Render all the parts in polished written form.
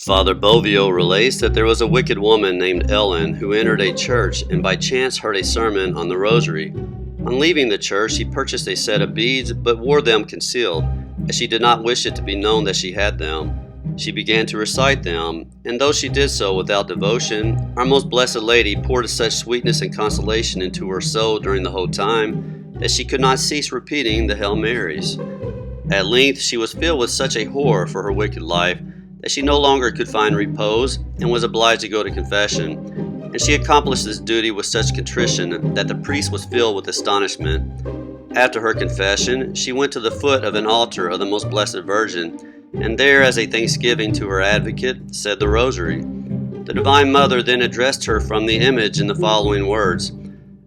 Father Bovio relates that there was a wicked woman named Ellen who entered a church and by chance heard a sermon on the Rosary. On leaving the church, she purchased a set of beads but wore them concealed, as she did not wish it to be known that she had them. She began to recite them, and though she did so without devotion, our most blessed Lady poured such sweetness and consolation into her soul during the whole time that she could not cease repeating the Hail Marys. At length she was filled with such a horror for her wicked life that she no longer could find repose and was obliged to go to confession, and she accomplished this duty with such contrition that the priest was filled with astonishment. After her confession, she went to the foot of an altar of the Most Blessed Virgin, and there, as a thanksgiving to her advocate, said the Rosary. The Divine Mother then addressed her from the image in the following words: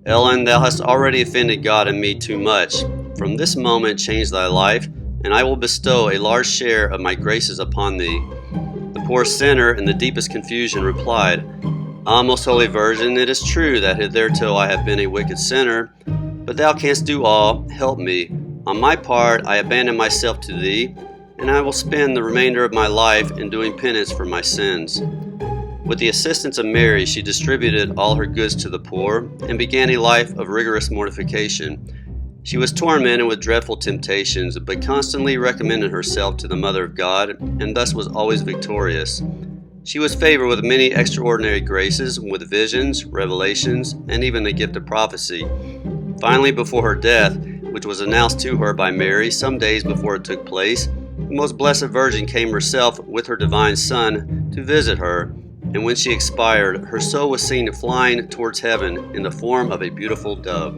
"Ellen, thou hast already offended God and me too much. From this moment change thy life, and I will bestow a large share of my graces upon thee." The poor sinner, in the deepest confusion, replied, "Ah, Most Holy Virgin, it is true that hitherto I have been a wicked sinner, but thou canst do all, help me. On my part, I abandon myself to thee, and I will spend the remainder of my life in doing penance for my sins." With the assistance of Mary, she distributed all her goods to the poor, and began a life of rigorous mortification. She was tormented with dreadful temptations, but constantly recommended herself to the Mother of God, and thus was always victorious. She was favored with many extraordinary graces, with visions, revelations, and even the gift of prophecy. Finally, before her death, which was announced to her by Mary some days before it took place, the Most Blessed Virgin came herself with her Divine Son to visit her, and when she expired, her soul was seen flying towards heaven in the form of a beautiful dove.